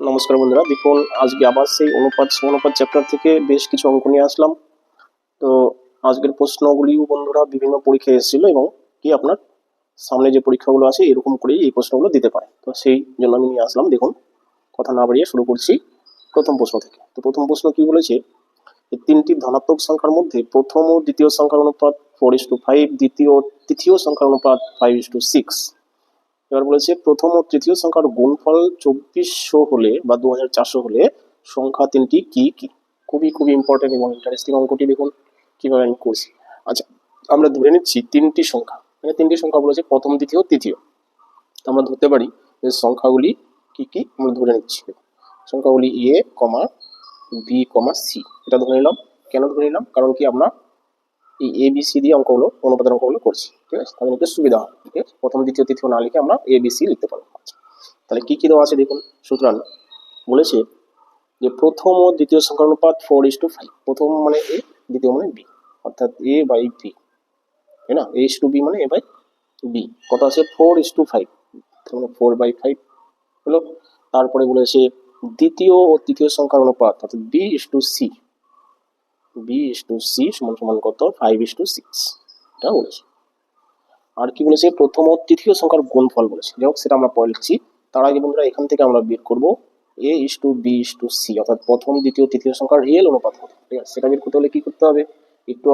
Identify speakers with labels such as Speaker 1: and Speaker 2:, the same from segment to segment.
Speaker 1: নমস্কার বন্ধুরা, দেখুন আজকে আবার সেই অনুপাত চ্যাপ্টার থেকে বেশ কিছু অঙ্ক নিয়ে আসলাম। তো আজকের প্রশ্নগুলিও বন্ধুরা বিভিন্ন পরীক্ষায় এসেছিল এবং কি আপনার সামনে যে পরীক্ষাগুলো আছে এরকম করেই এই প্রশ্নগুলো দিতে পারে। তো সেই জন্য আমি নিয়ে আসলাম। দেখুন, কথা না বাড়িয়ে শুরু করছি প্রথম প্রশ্ন থেকে। তো প্রথম প্রশ্ন কি বলেছে, এই তিনটি ধনাত্মক সংখ্যার মধ্যে প্রথম ও দ্বিতীয় সংখ্যার অনুপাত 4:5, দ্বিতীয় ও তৃতীয় সংখ্যার অনুপাত 5:6। এবার বলেছে প্রথম ও তৃতীয় সংখ্যার গুণফল 2400 হলে বা 2400 হলে সংখ্যা তিনটি কি কি। খুবই খুবই ইম্পর্টেন্ট এবং ইন্টারেস্টিং অঙ্কটি। দেখুন কিভাবে আমি করছি। আচ্ছা, আমরা ধরে নিচ্ছি তিনটি সংখ্যা, মানে তিনটি সংখ্যা বলেছে প্রথম, দ্বিতীয়, তৃতীয়। তো আমরা ধরতে পারি যে সংখ্যাগুলি কি কি আমরা ধরে নিচ্ছি। সংখ্যাগুলি এ কমা বি কমা সি, এটা ধরে নিলাম। কেন ধরে নিলাম? কারণ কি আমরা এই এ বি সি দিয়ে অঙ্কগুলো, অনুপাতের অঙ্কগুলো করছি, ঠিক আছে? তাহলে একটু সুবিধা হয়। ঠিক আছে, প্রথম দ্বিতীয় তৃতীয় না লিখে আমরা এ বি সি লিখতে পারবো। আচ্ছা, তাহলে কি কি দেওয়া আছে দেখুন। সুতরাং বলেছে যে প্রথম ও দ্বিতীয় সংখ্যার অনুপাত 4:5। প্রথম মানে এ, দ্বিতীয় মানে বি, অর্থাৎ এ বাই বি, তাই না? A/B মানে এ বাই বি। কত আছে? 4:5, মানে 4/5 হলো। তারপরে বলেছে দ্বিতীয় ও তৃতীয় সংখ্যার অনুপাত, অর্থাৎ B/C। B/C সমান সমান কত? 5:6, এটা বলেছে। আর কি বলেছে? প্রথম ও তৃতীয় সংখ্যার গুণফল বলেছে। যাই হোক, সেটা আমরা পরে লিখছি। তার আগে বন্ধুরা এখান থেকে আমরা বের করবো A/B/C, অর্থাৎ প্রথম, দ্বিতীয়, তৃতীয় সংখ্যার রিয়েল অনুপাত কত। ঠিক আছে, সেটা বের করতে হলে কি করতে হবে? একটু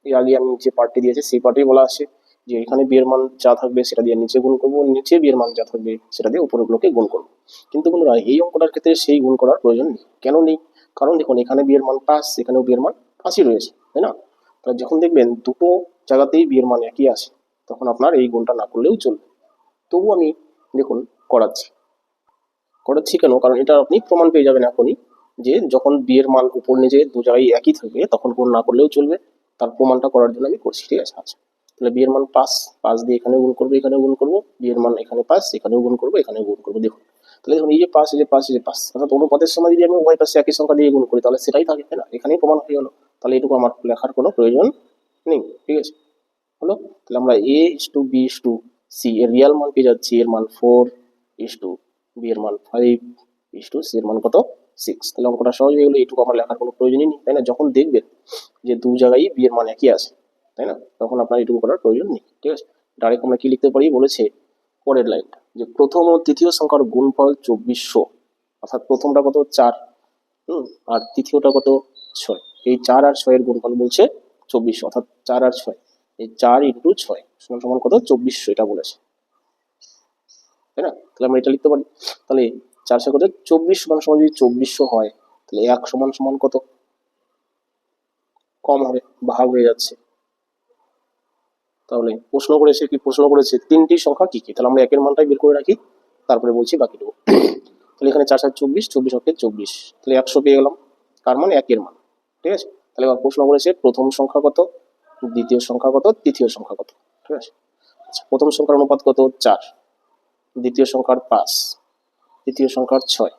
Speaker 1: এর আগে আমি যে পার্টটি দিয়েছি সেই পার্টেই বলা আছে যে এখানে বিয়ের মান যা থাকবে সেটা দিয়ে নিচে গুণ করবো, নিচে বিয়ের মান যা থাকবে সেটা দিয়ে উপরগুলোকে গুণ করবো। কিন্তু বন্ধুরা এই অঙ্কটার ক্ষেত্রে সেই গুণ করার প্রয়োজন নেই। কেন নেই? কারণ দেখুন এখানে বিয়ের মান 5, এখানেও বিয়ের মান 5ই রয়েছে, তাই না? তাহলে যখন দেখবেন দুটো জায়গাতেই বিয়ের মান একই আছে, তখন আপনার এই গুণটা না করলেও চলবে। তবু আমি দেখুন করাচ্ছি। করাচ্ছি কেন? কারণ এটা আপনি প্রমাণ পেয়ে যাবেন এখনই, যে যখন বিয়ের মান উপর নিচে দু জায়গায় একই থাকবে তখন গুণ না করলেও চলবে। তার প্রমাণটা করার জন্য আমি করছি, ঠিক আছে? আচ্ছা, তাহলে বিয়ের মান 5, 5 দিয়ে এখানেও গুণ করবো, এখানেও গুণ করবো। বিয়ের মান এখানে 5, এখানেও গুণ করবো, এখানেও গুণ করবো। দেখুন, তাহলে দেখুন এই যে 5, এই যে 5, এই যে 5, অর্থাৎ অনুপাতের সময় যদি আমি উভয় পাশে একই সংখ্যা দিয়ে গুণ করি তাহলে সেটাই থাকে, তাই না? এখানেই প্রমাণ হয়ে গেল। তাহলে এটুকু আমার লেখার কোনো প্রয়োজন নেই, ঠিক আছে? হলো। তাহলে আমরা A/B/C এর রিয়াল মান পেয়ে যাচ্ছি, এর মান 4, বি এর মান 5, সি এর মান কত? 6। তাহলে অঙ্কটা সহজ হয়ে গেলো। এইটুকু আমার লেখার কোনো প্রয়োজনই নেই, তাই না? যখন দেখবেন যে দু জায়গায় বি এর মান একই আছে, তাই না, তখন আপনার এইটুকু করার প্রয়োজন নেই, ঠিক আছে? ডাইরেক্ট আমরা কি লিখতে পারি বলেছে পরের লাইনটা, যে প্রথম ও তৃতীয় সংখ্যার গুণফল 2400, অর্থাৎ প্রথমটা কত? 4, আর তৃতীয়টা কত? 6। এই 4 আর 6 এর গুণফল বলছে 2400, অর্থাৎ 4 আর 6, এই 4 × 6 সমান সমান কত? 2400, এটা বলেছে, তাই না? তাহলে আমরা এটা লিখতে পারি। তাহলে 4 কত? 24 সমান সমান যদি 2400 হয়, তাহলে 1 সমান সমান কত? কম হবে, ভাগ হয়ে যাচ্ছে। তাহলে প্রশ্ন করেছে কি? প্রশ্ন করেছে তিনটি সংখ্যা কি কি। তাহলে আমরা একের মানটাই বের করে রাখি, তারপরে বলছি বাকিটুকু। তাহলে এখানে 4 7 24, 24 অক্ষে 24, তাহলে 100 পেয়ে গেলাম। কার মান? একের মান, ঠিক আছে? তাহলে এবার প্রশ্ন করেছে প্রথম সংখ্যা কত, দ্বিতীয় সংখ্যা কত, তৃতীয় সংখ্যা কত, ঠিক আছে? আচ্ছা, প্রথম সংখ্যার অনুপাত কত? 4, দ্বিতীয় সংখ্যার 5, তৃতীয় সংখ্যার 6।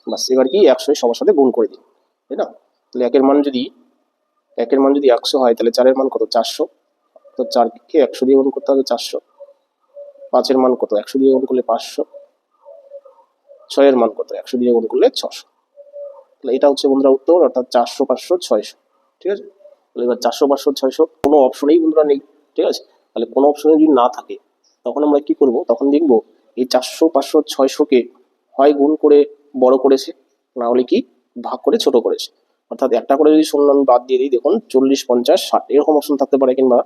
Speaker 1: বাস, এবার কি 100 সবার সাথে গুণ করে দিন, তাই না? তাহলে একের মান যদি 100 হয় তাহলে 4 এর মান কত? 400। তো 4কে 100 দিয়ে গুণ করতে হবে, 400। 5 এর মান কত? 100 দিয়ে গুণ করলে 500। 6 এর মান কত? 100 দিয়ে গুণ করলে 600। তাহলে এটা হচ্ছে বন্ধুরা উত্তর, অর্থাৎ 400 500 600, ঠিক আছে? তাহলে এবার 400 500 600 কোনো অপশনেই বন্ধুরা নেই, ঠিক আছে? তাহলে কোনো অপশনে যদি না থাকে তখন আমরা কি করব? তখন দেখব এই 400 500 600কে হয় গুণ করে বড় করেছে, না হলে কি ভাগ করে ছোট করেছে। অর্থাৎ একটা করে যদি শূন্য আমি বাদ দিয়ে দিই, দেখুন 40 50 60 এরকম অপশন থাকতে পারে, কিংবা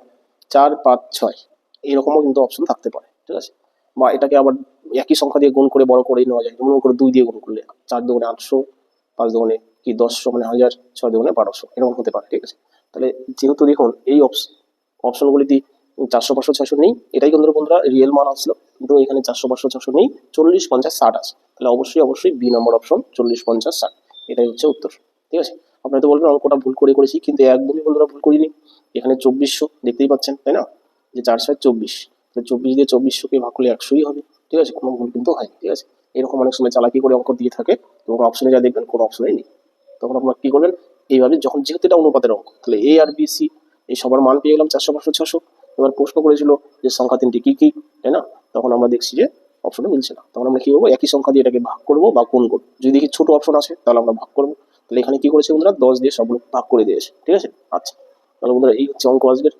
Speaker 1: 4 5 6 এরকমও কিন্তু অপশন থাকতে পারে, ঠিক আছে? বা এটাকে আবার একই সংখ্যা দিয়ে গুণ করে বড় করে নেওয়া যায়, যেমন করে 2 দিয়ে গুণ করলে 4 দুগুণে 800, 5 দুগুণে কি 1000 মানে 1000, 6 দুগুণে 1200, এরকম হতে পারে, ঠিক আছে? তাহলে যেহেতু দেখুন এই অপশনগুলিতে 400 500 600 নেই, এটাই কিন্তু বন্ধুরা রিয়েল মান আসলো, কিন্তু এখানে 400 500 600 নেই, 40 50 60 আছে। তাহলে অবশ্যই বি নম্বর অপশন 40 50 60, এটাই হচ্ছে উত্তর, ঠিক আছে? আপনারা তো বলবেন অঙ্কটা ভুল করেছি, কিন্তু একদমই বন্ধুরা ভুল করিনি। এখানে 2400 দেখতেই পাচ্ছেন, তাই না? যে 4 7 24, তাহলে 24 দিয়ে 2400কে ভাগ করলে 100ই হবে, ঠিক আছে? কোনো ভুল কিন্তু হয়নি, ঠিক আছে? এরকম অনেক সময় চালাকি করে অঙ্ক দিয়ে থাকে এবং অপশনে যা দেখবেন কোনো অপশনেই নেই। তখন আপনারা কি করবেন? এইভাবে যখন, যেহেতু এটা অনুপাতের অঙ্ক, তাহলে এ আর বি সি এই সবার মান পেয়ে গেলাম 400 500 600। এবার প্রশ্ন করেছিল যে সংখ্যা তিনটি কি কি, তাই না? তখন আমরা দেখছি যে অপশনে মিলছে না, তখন আমরা কি করবো, একই সংখ্যা দিয়ে এটাকে ভাগ করবো বা গুণ করবো। যদি দেখি ছোট অপশন আছে তাহলে আমরা ভাগ করবো। তাহলে এখানে কি করেছে বন্ধুরা, 10 দিয়ে সবগুলো ভাগ করে দিয়েছে, ঠিক আছে। আচ্ছা, তাহলে বন্ধুরা এই হচ্ছে অঙ্ক আজকের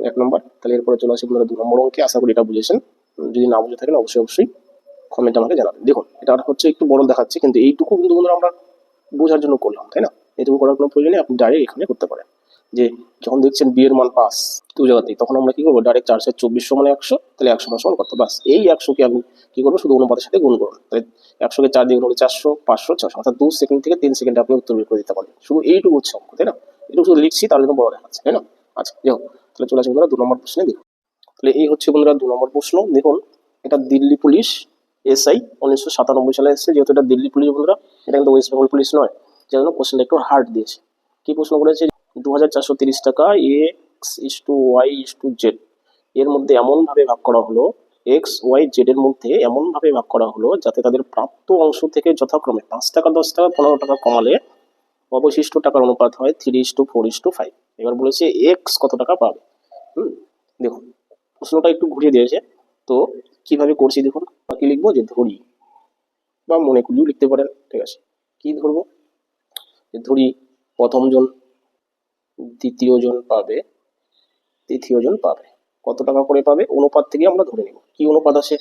Speaker 1: 1 নম্বর। তাহলে এরপরে চলে আসে বন্ধুরা 2 নম্বর অঙ্কে। আশা করি এটা বুঝেছেন, যদি না বুঝে থাকেন অবশ্যই কমেন্ট আমাকে জানাবেন। দেখুন এটা হচ্ছে একটু বড় দেখাচ্ছে, কিন্তু এইটুকু কিন্তু বন্ধুরা আমরা বোঝার জন্য করলাম, তাই না? এটুকু করার কোনো প্রয়োজন নেই, আপনি ডাইরেক্ট এখানে করতে পারেন। যে যখন দেখছেন বি এর মান 5 দু জায়গাতেই, তখন আমরা কি করবো, ডাইরেক্ট 4 × 24 মানে 100, তাহলে 100 সমান কত, বাস এই 100কে আমি কি করবো, শুধু অনুপাতের সাথে গুণ করবো। তাহলে 100কে 4 দিয়ে গুণ হলে 400, 500, 600, অর্থাৎ 2 সেকেন্ড থেকে 3 সেকেন্ডে আপনি উত্তর বের করে দিতে পারেন। শুধু এইটুকু হচ্ছে অঙ্ক, তাই না? এটুকু শুধু লিখছি, তার জন্য বড় দেখাচ্ছে, তাই না? আচ্ছা, যাই হোক, তাহলে চলে আসে বন্ধুরা 2 নম্বর প্রশ্নে। দেখুন তাহলে এই হচ্ছে বন্ধুরা 2 নম্বর প্রশ্ন। দেখুন এটা দিল্লি পুলিশ এসআই 1997 সালে এসেছে, যেহেতু এটা দিল্লি পুলিশ বন্ধুরা, এটা কিন্তু ওয়েস্ট বেঙ্গল পুলিশ নয়, যার জন্য কোশ্চেনটা একটু হার্ড দিয়েছে। কি প্রশ্ন করেছে, 2430 টাকা x/y/z এর মধ্যে এমন ভাবে ভাগ করা হলো, x, y, z এর মধ্যে এমন ভাবে ভাগ করা হলো যাতে তাদের প্রাপ্ত অংশ থেকে যথাক্রমে 5 টাকা, 10 টাকা, 15 টাকা কমালে অবশিষ্ট টাকার অনুপাত হয় 3:4:5। এবার বলেছে এক্স কত টাকা পাবে। দেখুন প্রশ্নটা একটু ঘুরিয়ে দিয়েছে, তো কিভাবে করছি দেখুন। কি লিখবো, যে ধরি বা মনে করিও লিখতে পারেন, ঠিক আছে। কি ধরবো, যে ধরি প্রথম জন দ্বিতীয় জন পাবে, তৃতীয় জন পাবে, কত টাকা করে পাবে, অনুপাত থেকে আমরা ধরে নেব। কি অনুপাত আছে,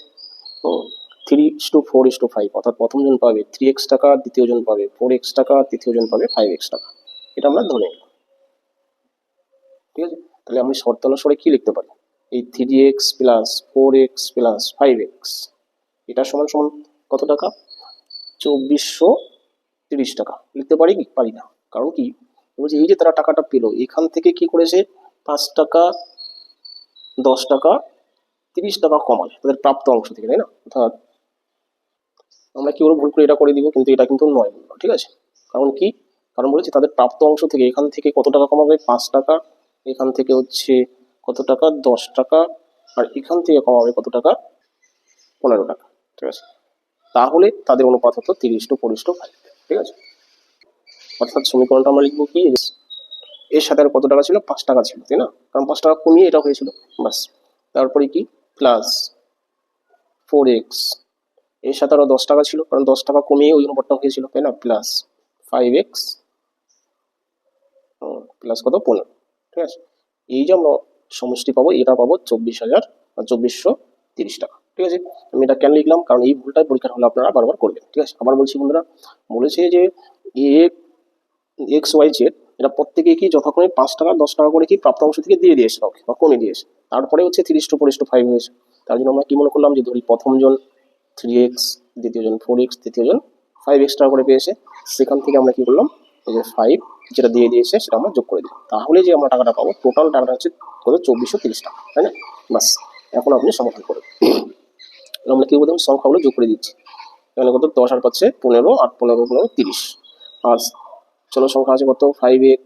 Speaker 1: 3:4:5, অর্থাৎ প্রথম জন পাবে 3x টাকা, দ্বিতীয় জন পাবে 4x টাকা, তৃতীয় জন পাবে 5x টাকা। এটা আমরা ধরে নিলাম, ঠিক আছে। তাহলে আমি শর্ত অনুসারে কি লিখতে পারি, এই 3x + 4x + 5x এটা সমান সমান কত টাকা, 2430 টাকা লিখতে পারি কি, পারি না। কারণ কি বলছি, এই যে তারা টাকাটা পেলো, এখান থেকে কি করেছে, 5 টাকা, 10 টাকা, 30 টাকা কমায় তাদের প্রাপ্ত অংশ থেকে, তাই না? অর্থাৎ আমরা কি ভুল করে এটা করে দিব, কিন্তু এটা কিন্তু নয়, ঠিক আছে। কারণ কি, কারণ বলেছি তাদের প্রাপ্ত অংশ থেকে এখান থেকে কত টাকা কমাবে, 5 টাকা, এখান থেকে হচ্ছে কত টাকা, 10 টাকা, আর এখান থেকে কমাবে কত টাকা, 15 টাকা, ঠিক আছে। তাহলে তাদের অনুপাত হতো 3:4:5, ঠিক আছে। অর্থাৎ সমীকরণটা আমরা লিখবো কি, এর সাথে আর কত টাকা ছিল, 5 টাকা ছিল, তাই না? কারণ 5 টাকা কমিয়ে এটা হয়েছিল, বাস। তারপরে কি, প্লাস 4x, এর সাথে আরো 10 টাকা ছিল, কারণ 10 টাকা কমিয়ে ওই অনুপাতটা হয়েছিল, তাই না? প্লাস 5x প্লাস কত, 15, ঠিক আছে। এই যে আমরা সমষ্টি পাবো, এটা পাবো 24,30 টাকা, ঠিক আছে। আমি এটা কেন লিখলাম, কারণ এই ভুলটা পরীক্ষার হলে আপনারা বারবার করবেন, ঠিক আছে। আবার বলছি বন্ধুরা, বলেছে যে x, y, z এটা প্রত্যেকে কি যথাক্রমে 5 টাকা, 10 টাকা করে কি প্রাপ্ত অংশ থেকে দিয়ে দিয়েছে কাউকে, বা কমে দিয়েছে। তারপরে হচ্ছে 3:4:5 হয়েছে। তার জন্য আমরা কি মনে করলাম, যে ধরি প্রথম জন 3x, দ্বিতীয় জন 4x, তৃতীয় জন 5x টাকা করে পেয়েছে, সেখান থেকে আমরা কি করলাম, এই যে 5 যেটা দিয়ে দিয়েছে সেটা আমরা যোগ করে দিই, তাহলে যে আমরা টাকাটা পাবো, টোটাল টাকাটা হচ্ছে কত, 2430 টাকা, তাই না? বাস, এখন আপনি সমাধান করুন। আমরা কি বলতাম, সংখ্যাগুলো যোগ করে দিচ্ছি। এখানে কত, 10 আর পাচ্ছে 15, 8 15 15 30, আর চলো সংখ্যা আছে কত, 5x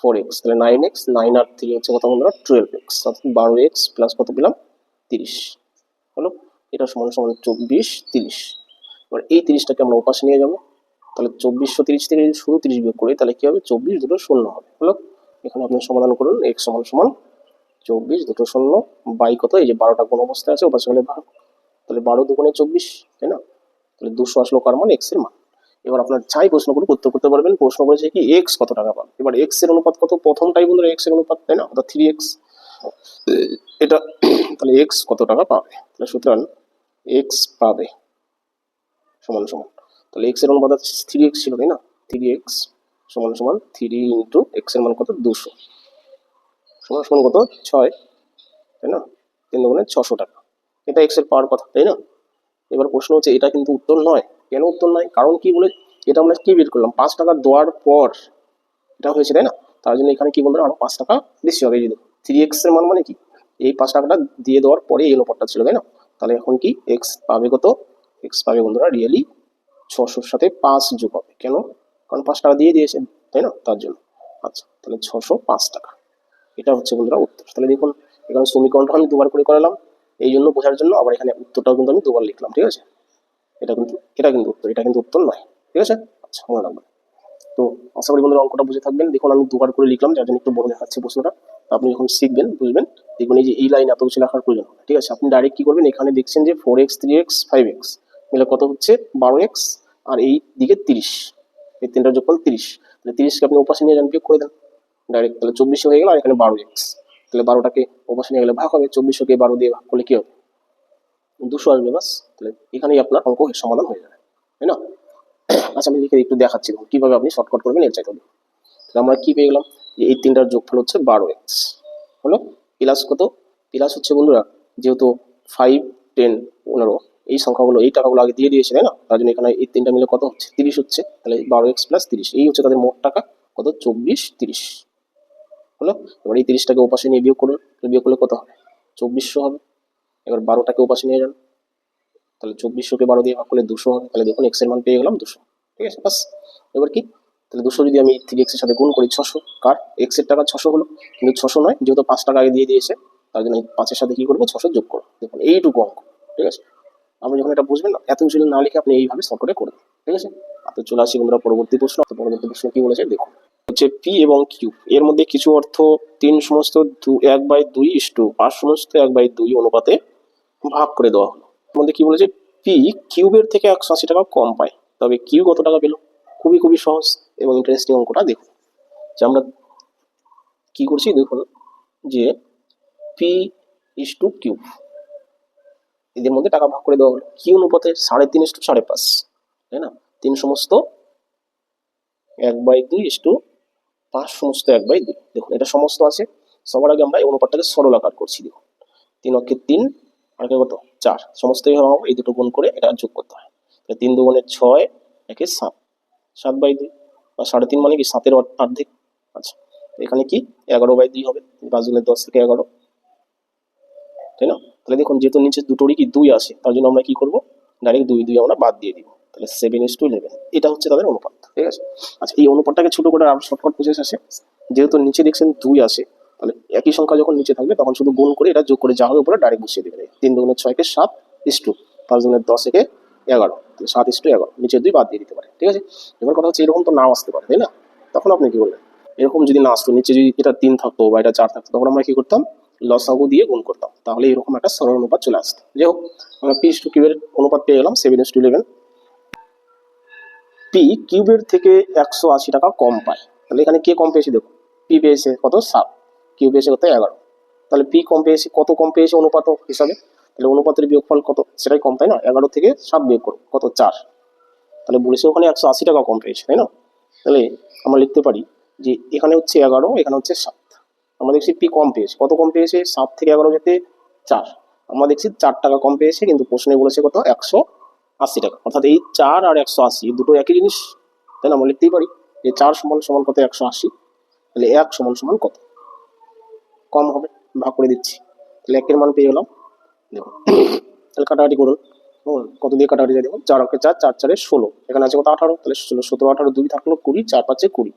Speaker 1: 4x, তাহলে 9x, 9 আর 3 হচ্ছে কত বন্ধুরা, 12x, অর্থাৎ 12x প্লাস কত পেলাম, 30 হলো। এটা সমান সমান 2430। এবার এই 30টাকে আমরা ওপাশে নিয়ে যাবো, তাহলে 2430 থেকে যদি শুধু 30 বিয়োগ করি, তাহলে কি হবে, 24 দুটো শূন্য হবে, হলো। এখানে আপনি সমাধান করুন, x সমান সমান 24 দুটো শূন্য বাই কত, এই যে 12টা কোন অবস্থায় আছে, ওপাশে হলে 12, তাহলে 12 দুগুণে 24, তাই না? তাহলে 200 আসলো কার মান, x এর মান। এবার আপনার চাই প্রশ্ন করে উত্তর করতে পারবেন। প্রশ্ন করেছে কি, এক্স কত টাকা পাবে। এবার এক্স এর অনুপাত কত, প্রথমটাই বন্ধুরা এক্স এর অনুপাত, তাই না? অর্থাৎ 3x, এটা তাহলে এক্স কত টাকা পাবে, তাহলে সুতরাং এক্স পাবে সমান সমান, তাহলে এক্স এর অনুপাত 3x ছিল, তাই না? 3x সমান সমান 3 ইন্টু এক্স এর মান কত, 200 সমান সমান কত, 6, তাই না? 3 দুগুণে 600 টাকা। এটা এক্স এর পাওয়ার কথা, তাই না? এবার প্রশ্ন হচ্ছে, এটা কিন্তু উত্তর নয়। কেন উত্তর নয়, কারণ কি বলে, এটা আমরা কি বের করলাম, 5 টাকা দেওয়ার পর এটা হয়েছে, তাই না? তার জন্য এখানে কি বললাম, আরো 5 টাকা বেশি হবে। এই যে 3x এর মান মানে কি, এই 5 টাকাটা দিয়ে দেওয়ার পরে এই অনুপাতটা ছিল, তাই না? তাহলে এখন কি এক্স পাবে কত, এক্স পাবে বন্ধুরা রিয়েলি 600-র সাথে 5 যোগ হবে। কেন, কারণ 5 টাকা দিয়ে দিয়েছেন, তাই না? তার জন্য। আচ্ছা, তাহলে 605 টাকা, এটা হচ্ছে বন্ধুরা উত্তর। তাহলে দেখুন এখানে সমীকরণটা আমি দুবার করে করালাম, এই জন্য বোঝার জন্য। আবার এখানে উত্তরটাও কিন্তু আমি দুবার লিখলাম, ঠিক আছে। এটা কিন্তু উত্তর, এটা কিন্তু উত্তর নয়, ঠিক আছে। আচ্ছা, মনে রাখবেন। তো আশা করি বন্ধুরা অঙ্কটা বুঝে থাকবেন। দেখুন আমি দুবার করে লিখলাম, যার জন্য একটু বড় দেখাচ্ছে প্রশ্নটা। আপনি যখন শিখবেন বুঝবেন, দেখবেন এই যে এই লাইন এত কিছু লেখার প্রয়োজন হবে। ঠিক আছে, আপনি ডাইরেক্ট কি করবেন, এখানে দেখছেন যে 4x 3x 5x মিলে কত হচ্ছে 12x, আর এই দিকে 30, এই তিনটার যোগফল 30। তাহলে 30কে আপনি ওপাশে নিয়ে যান, বিয়োগ করে দেন ডাইরেক্ট, তাহলে 24 হয়ে গেল, আর এখানে 12x, তাহলে 12টাকে ওপাশে নিয়ে গেলে ভাগ হবে, 24কে 12 দিয়ে ভাগ করলে কি হবে 200 আসবে বাস। তাহলে এখানেই আপনার অঙ্ক সমাধান হয়ে যাবে, তাই না? আচ্ছা আমি লিখে একটু দেখাচ্ছি কিভাবে আপনি শর্টকাট করবেন এর চাইতে। তাহলে আমরা কি পেয়ে গেলাম যে এই তিনটার যোগফল হচ্ছে 12x হলো, প্লাস কত, প্লাস হচ্ছে বন্ধুরা যেহেতু 5 10 15 এই সংখ্যাগুলো এই টাকাগুলো আগে দিয়ে দিয়েছে, তাই না? তার জন্য এখানে এই তিনটা মিলে কত হচ্ছে 30 হচ্ছে, তাহলে 12x প্লাস 30 এই হচ্ছে তাদের মোট টাকা, কত 24 30 হলো। এবার এই 30টাকে ওপাশে নিয়ে বিয়োগ করুন, বিয়োগ করলে কত হবে 2400 হবে। এবার 12টাকে ওপাশে নিয়ে যান, তাহলে 2400কে 12 দিয়ে ভাগ করলে 200 হবে, তাহলে দেখুন এক্স এর মান পেয়ে গেলাম 200। ঠিক আছে বাস। এবার কি, তাহলে 200 যদি আমি 3x এর সাথে গুণ করি 600, কার এক্স এর টাকা 600 হলো, কিন্তু 600 নয় যেহেতু 5 টাকা আগে দিয়ে দিয়েছে, তার জন্য 5-এর সাথে কি করবো 600 যোগ করবো। দেখুন এইটুকু অঙ্ক। ঠিক আছে, আপনি যখন এটা বুঝবেন না, এত কিছু না লিখে আপনি এইভাবে শর্টকাটে করবেন। ঠিক আছে, তো চলে আসি বন্ধুরা পরবর্তী প্রশ্ন। পরবর্তী প্রশ্ন কি বলেছে দেখুন, হচ্ছে পি এবং কিউ এর মধ্যে কিছু অর্থ 3 সমস্ত 1/2:5 সমস্ত 1/2 অনুপাতে ভাগ করে দেওয়া হলো। মধ্যে কি বলেছে, পি কিউবের থেকে 180 টাকা কম পায়, তবে কিউ কত টাকা পেল? খুবই খুবই সহজ এবং ইন্টারেস্টিং অঙ্কটা দেখুন। যে আমরা কি করছি দেখুন, যে পি ইস টু কিউ, এদের মধ্যে টাকা ভাগ করে দেওয়া হলো। কিউ অনুপাতে 3.5 ইস টু 5.5, তাই না? 3 সমস্ত 1/2:5 সমস্ত 1/2। দেখুন এটা সমস্ত আছে, সবার আগে আমরা এই অনুপাতটাকে সরল আকার করছি। দেখুন 3 অক্ষে 3 আর কত 4, সমস্ত ভাঙাবো, এই দুটো গুণ করে এটা যোগ করতে হয়। 3 দুগুণে 6, একে 7, 7/2, আর 3.5 মানে কি 7-এর অর্ধেক। আচ্ছা এখানে কি 11/2 হবে, 5 গুণে 10 থেকে 11, তাই না? তাহলে দেখুন যেহেতু নিচে দুটোরই কি 2 আসে, তার জন্য আমরা কি করবো ডাইরেক্ট 2 আমরা বাদ দিয়ে দিব, তাহলে 7:11। এটা হচ্ছে তাদের অনুপাত। ঠিক আছে, আচ্ছা এই অনুপাতটাকে ছোট করে আরো শর্টকাট প্রসেস আছে। যেহেতু নিচে দেখছেন 2 আসে, তাহলে একই সংখ্যা যখন নিচে থাকবে তখন শুধু গুণ করে এটা যোগ করে যা হবে উপরে ডাইরেক্ট বসিয়ে দেবে। 3 দুগুণে 6কে 7 ইস টু 5 দুগুণে 10 একে 11, তাহলে 7 ইস টু 11, নিচের 2 বাদ দিয়ে দিতে পারে। ঠিক আছে, এবার কথা হচ্ছে এরকম তো নাও আসতে পারে, তাই না? তখন আপনি কি করবেন, এরকম যদি না আসতো, নিচে যদি এটা 3 থাকতো বা এটা 4 থাকতো, তখন আমরা কি করতাম লসাগু দিয়ে গুণ করতাম, তাহলে এরকম একটা সরল অনুপাত চলে আসতো। যাই হোক, আমরা পি ইস টু কিউবের অনুপাত পেয়ে গেলাম 7:11। পি কিউবের থেকে 180 টাকা কম পায়, তাহলে এখানে কে কম পেয়েছে দেখুন, পি পেয়েছে কত 7, কিউ পেয়েছে কত 11, তাহলে পি কম পেয়েছে, কত কম পেয়েছে অনুপাত হিসাবে, তাহলে অনুপাতের বিয়োগফল কত সেটাই কম, তাই না? 11 থেকে 7 বিয়োগ করো কত 4, তাহলে বলেছে ওখানে 180 টাকা কম পেয়েছে, তাই না? তাহলে আমরা লিখতে পারি যে এখানে হচ্ছে 11, এখানে হচ্ছে 7, আমরা দেখছি পি কম পেয়েছে, কত কম পেয়েছে 7 থেকে 11 যেতে 4, আমরা দেখছি 4 টাকা কম পেয়েছে, কিন্তু প্রশ্নে বলেছে কত 180 টাকা, অর্থাৎ এই 4 আর 180 দুটো একই জিনিস, তাই না? আমরা লিখতেই পারি যে 4 সমান সমান কত 180, তাহলে 1 সমান সমান কত কম হবে, ভাগ করে দিচ্ছি, তাহলে 1 এর মান পেয়ে গেলাম। দেখুন তাহলে কাটাকাটি করুন, কত দিয়ে কাটাকাটি যায় দেখুন, 4 অক্ষে 4, 4 4 16, এখানে আছে কত 18, তাহলে 16 17 18 2 থাকলো 20, 4 5 20,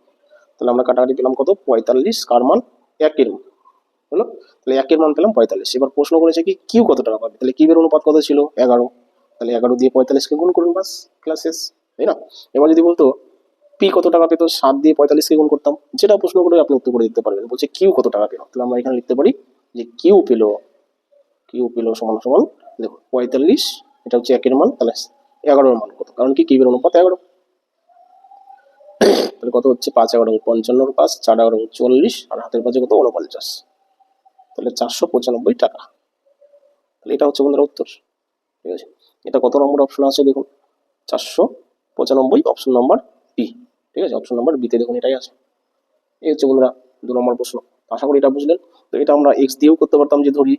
Speaker 1: তাহলে আমরা কাটাকাটি পেলাম কত 45, কার মান 1 এর মান হলো, তাহলে 1 এর মান পেলাম 45। এবার প্রশ্ন করেছে কি কিউ কত টাকা পাবে, তাহলে কিউবের অনুপাত কত ছিল 11, তাহলে 11 দিয়ে 45কে গুণ করুন, বাস ক্লাস শেষ, তাই না? এবার যদি বলতো পি কত টাকা পেতো, 7 দিয়ে 45কে গুণ করতাম, যেটা প্রশ্ন করে আপনি উত্তর করে দিতে পারবেন। বলছে কিউ কত টাকা পেলো, তাহলে আমরা এখানে লিখতে পারি যে কিউ পেলো সমান সমান দেখুন 45, এটা হচ্ছে 1 এর মান, তাহলে 11 এর মান কত, কারণ কি কিউবের অনুপাত 11, তাহলে কত হচ্ছে 5 11 55, 5 4 11 40, আর হাতের পাশে কত 49, তাহলে 495 টাকা। তাহলে এটা হচ্ছে বন্ধুরা উত্তর। ঠিক আছে, এটা কত নম্বর অপশন আছে দেখুন 495, অপশন নাম্বার বি। ঠিক আছে, অপশন নাম্বার বিতে দেখুন এটাই আছে। এই হচ্ছে বন্ধুরা 2 নম্বর প্রশ্ন। আশা করি এটা বুঝলেন। তো এটা আমরা এক্স দিয়েও করতে পারতাম, যে ধরি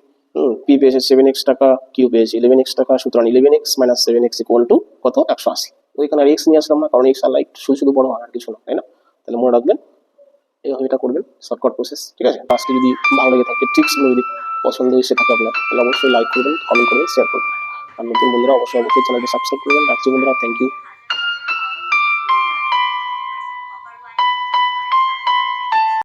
Speaker 1: পি পেয়েছে 7x টাকা, কিউ পেয়েছে 11x টাকা, সুতরাং 11x - 7x = কত 180। ওইখানে আর এক্স নিয়ে আসলাম না, কারণ এক্স আর লাইক শুধু বড় হয় আর কিছু না, তাই না? তাহলে মনে রাখবেন এইভাবে এটা করবেন, শর্টকাট প্রসেস। ঠিক আছে, আজকে যদি ভালো লেগে থাকে, ট্রিক্সগুলো যদি পছন্দ এসে থাকে আপনার, তাহলে অবশ্যই লাইক করবেন, কমেন্ট করবেন, শেয়ার করবেন, আর নতুন বন্ধুরা অবশ্যই চ্যানেলটি সাবস্ক্রাইব করবেন। রাখছি বন্ধুরা, থ্যাংক ইউ।